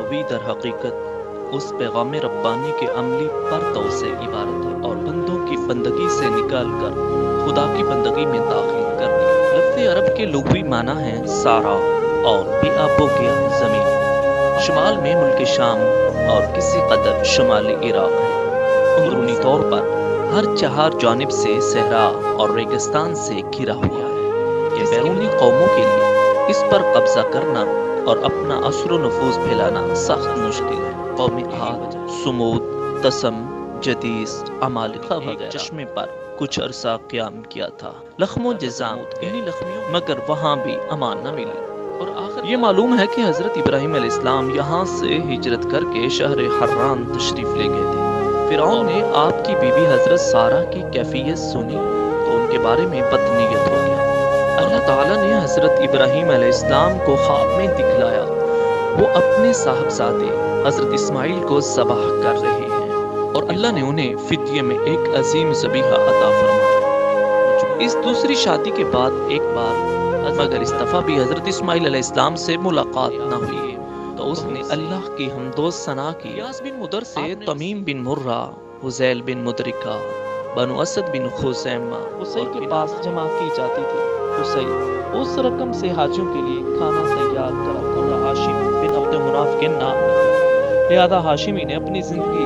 دعوی در حقیقت اس پیغام ربانی کے عملی پرتو سے عبارت ہے اور بندوں کی بندگی سے نکال کر خدا کی بندگی میں داخل کر دیا۔ لفظ عرب کے لغوی معنی ہے سارا اور بے آب و گیا زمین۔ شمال میں ملک شام اور کسی قدر شمالی عراق ہے۔ اندرونی طور پر ہر چہار جانب سے صحرا اور ریگستان سے گھرا ہوا ہے کہ بیرونی قوموں کے لیے اس پر قبضہ کرنا اور اپنا اثر و نفوذ پھیلانا سخت مشکل ہے۔ قوم عاد، سمود، تسم، جدیس، عمالقہ وغیرہ چشمے پر کچھ عرصہ قیام کیا تھا، لخم و جزام مگر وہاں بھی امان نہ ملی۔ اور آخر یہ معلوم ہے کہ حضرت ابراہیم علیہ السلام یہاں سے ہجرت کر کے شہر حران تشریف لے گئے تھے۔ فرعون نے آپ کی بیوی حضرت سارہ کی کیفیت سنی تو ان کے بارے میں بدنیت ہو گیا۔ اللہ تعالیٰ نے حضرت ابراہیم علیہ السلام کو خواب میں دکھلایا وہ اپنے صاحبزادے حضرت اسماعیل کو ذبح کر رہے ہیں اور اللہ نے انہیں فدیے میں ایک عظیم ذبیحہ عطا فرمایا۔ اس دوسری شادی کے بعد ایک بار مگر اس دفعہ بھی حضرت اسماعیل علیہ السلام سے ملاقات نہ ہوئی تو اس نے اللہ کی حمد و ثنا کی۔ یاس بن مدر سے تمیم بن مرہ، حذیل بن مدرکہ، بنو اسد بن خزیمہ قصی کے پاس جمع کی جاتی تھی۔ قصی اس رقم سے حاجیوں کے لیے کھانا تیار کرا اور ہاشم بن عبد مناف کے نام نکلا، لہذا ہاشمی نے اپنی زندگی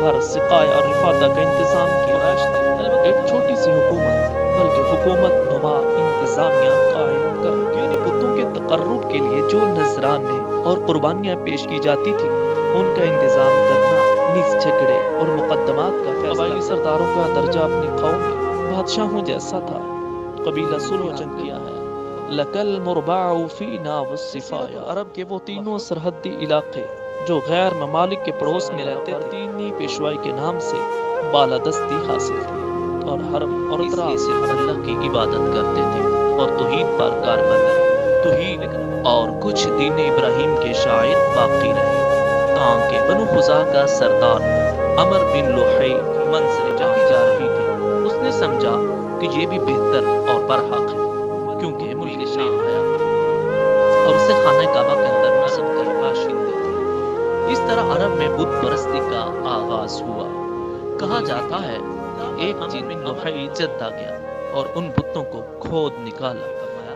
بھر سقایا اور رفادہ کا انتظام کیا۔ ایک چھوٹی سی حکومت بلکہ حکومت نما انتظامیہ قائم کر یعنی بتوں کے تقرب کے لیے جو نذرانے اور قربانیاں پیش کی جاتی تھی ان کا انتظام کرنا، نیز جھگڑے اور مقدمات کا فیصلہ۔ قبائلی سرداروں کا درجہ اپنی قوم میں بادشاہوں جیسا تھا۔ قبیلہ صلح جنگ کیا ہے لکل مربع فینا والصفایا، عرب کے وہ تینوں سرحدی علاقے جو غیر ممالک کے پڑوس میں رہتے تھے دینی پیشوائی کے نام سے بالادستی حاصل کی اور حرم اور اطراف صرف اللہ کی عبادت کرتے تھے اور توحید پر کاربند رہے۔ توحید اور کچھ دین ابراہیم کے شاعر باقی رہے تاکہ بنو خزاع کا سردار عمر بن لوحی منزل جاتی جا رہی تھی، اس نے سمجھا کہ یہ بھی بہتر اور برحق ہے کیونکہ ملک شام آیا اور اسے خانہ کعبہ کے اندر نصب کر باشندے تھے۔ اس طرح عرب میں بت پرستی کا آغاز ہوا۔ کہا جاتا ہے ایک دن نوحی جدہ گیا اور ان بتوں کو کھود نکالا،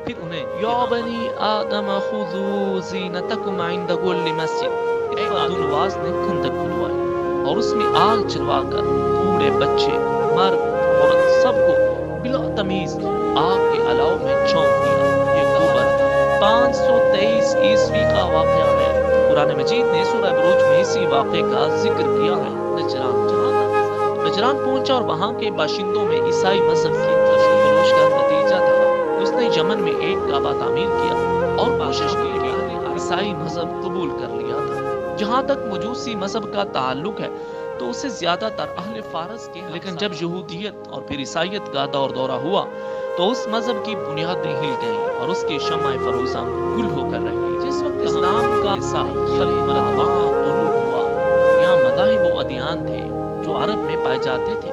پھر انہیں یا بنی آدم خذوا زینتکم عند کل مسجد، ایک نواز نے کھندق کھدوائی اور اس میں آگ جلوا کر بوڑھے بچے مرد عورت سب کو بلا تمیز آگ کے الاؤ میں جھونک دیا۔ یہ اکتوبر 523 عیسوی کا واقعہ ہے۔ قرآن مجید نے سورہ بروج میں اسی واقعے کا ذکر کیا ہے۔ نجران پہنچا اور وہاں کے باشندوں میں عیسائی مذہب کی فروش کا نتیجہ تھا۔ اس نے یمن میں ایک کعبہ تعمیر کیا اور کوشش کی کہ عیسائی مذہب قبول کر لیا تھا۔ جہاں تک مجوسی مذہب کا تعلق ہے تو اسے زیادہ تر اہل فارس کے، لیکن جب یہودیت اور پھر عیسائیت کا دور دورہ ہوا تو اس مذہب کی بنیادیں ہل گئیں اور اس کی شمع فروزاں گل ہو کر رہ گئی۔ جس وقت اسلام کا خلیفہ ہوا، یہاں مذاہب و ادیان تھے جو عرب میں پائے جاتے تھے